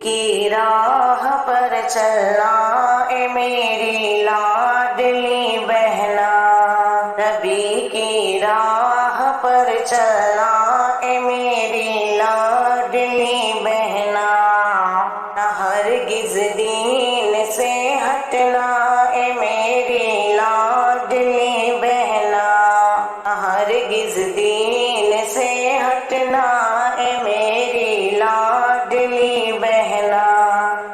کی راہ پر چلنا اے میری لاڈلی بہنا، نبی کی راہ پر چلنا اے میری لاڈلی بہنا، نہ ہرگز دین سے ہٹنا اے میری لاڈلی بہنا، نہ ہرگز دین سے ہٹنا اے میری لاڈلی بہنا،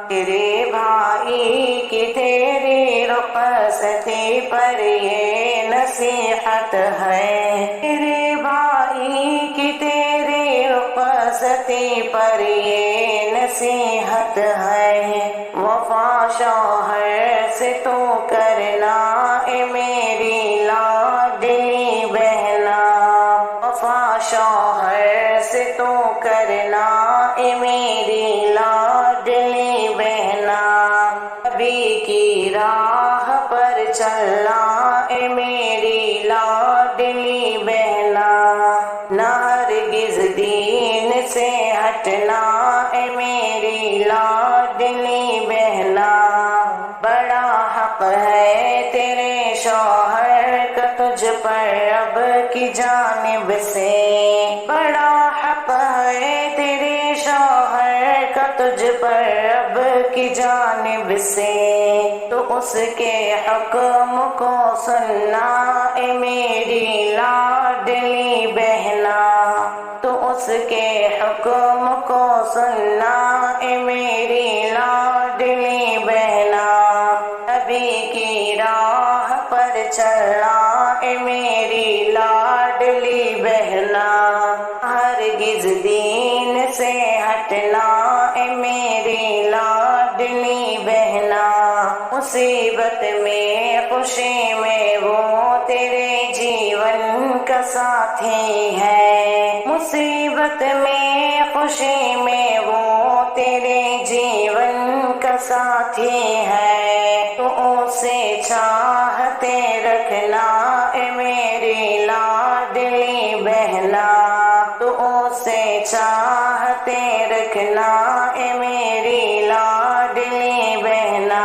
تیرے بھائی کی تیری رخصتی پر یہ نصیحت ہے، تیرے بھائی کی تیری رخصتی پر یہ نصیحت ہے، وفا شوہر سے تو کرنا اے میری لاڈلی بہنا، وفا شوہر سے تو کرنا اے میری لاڈلی بہنا، نبی کی راہ پر چلنا اے میری لاڈلی بہنا، نہ ہرگز دین سے ہٹنا اے میری لاڈلی بہنا، بڑا حق ہے تیرے شوہر کا تجھ پر رب کی جانب سے، بڑا حق ہے تیرے شوہر کا تجھ پر رب کی جانب سے، تو اس کے حکم کو سننا اے میری لاڈلی بہنا، تو اس کے حکم کو سننا اے میری لاڈلی بہنا، نبی کی راہ پر چلنا اے میری لاڈلی بہنا، ہرگز دین سے ہٹنا اے میری لاڈلی بہنا، مصیبت میں خوشی میں وہ تیرے جیون کا ساتھی ہے، مصیبت میں خوشی میں وہ تیرے جیون کا ساتھی ہے، تو اسے چاہتے رکھنا اے میری لاڈلی بہنا، تو اسے چاہتے رکھنا اے میری لاڈلی بہنا،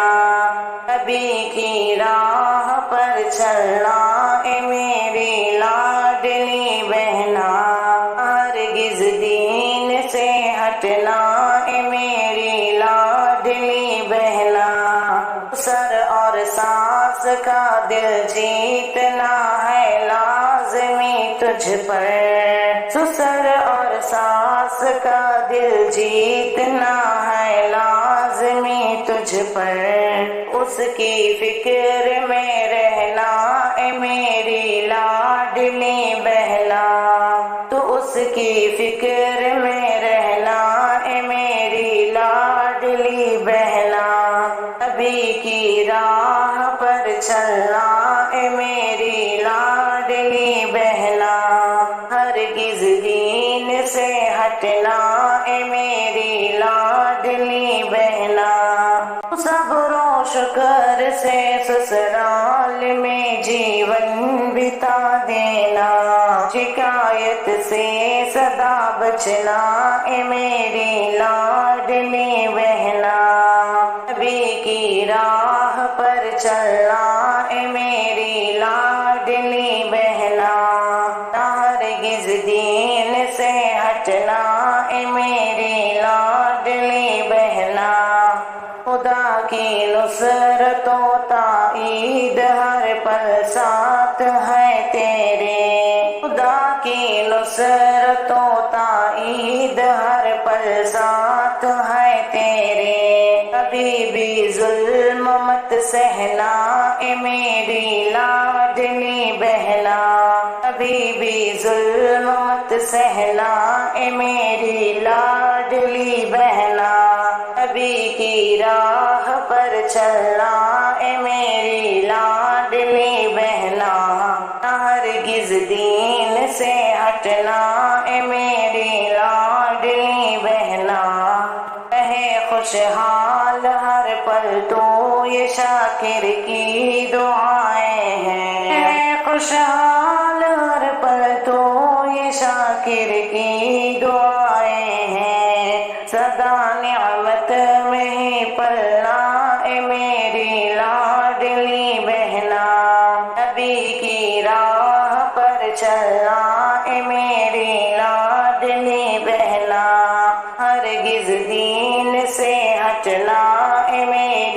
نبی کی راہ پر چلنا اے میری لاڈلی بہنا، ہرگز دین سے ہٹنا اے میری لاڈلی بہنا، سر اور ساس کا دل جیتنا ہے لازمی تجھ پر، سسر اور ساس کا دل جیتنا ہے لازمی تجھ پر، اس کی فکر میں رہنا اے میری لاڈلی بہنا، تو اس کی فکر میں رہنا اے میری لاڈلی بہنا، نبی کی راہ پر چلنا اے میری لاڈلی بہنا، ہرگز دین سے ہٹنا اے میری لاڈلی بہنا، صبر و شکر سے سسرال میں جیون بتا دینا، شکایت سے سدا بچنا اے میری لاڈلی بہنا، نبی کی راہ پر چلنا اے میری لاڈلی بہنا، ہرگز دین سے ہٹنا اے میری لاڈلی بہنا، خدا کی نصرت و تائید ہر پل ساتھ ہے تیرے، خدا کی نصرت و تائید ہر پل ساتھ ہے تیرے، کبھی بھی ظلم مت سہنا اے میری لاڈلی بہنا، کبھی بھی ظلم مت سہنا اے میری لاڈلی بہنا، نبی کی راہ پر چلنا اے میری لاڈلی بہنا، ہرگز دین سے ہٹنا اے میری لاڈلی بہنا، رہے خوشحال ہر پل تو یہ شاکر کی دعائیں ہیں، خوشحال ہر پل تو یہ شاکر کی دعائیں ہیں، سدا نعمت پلنا اے میری لاڈلی بہنا، نبی کی راہ پر چلنا اے میری لاڈلی بہنا، ہرگز دین سے ہٹنا اے میری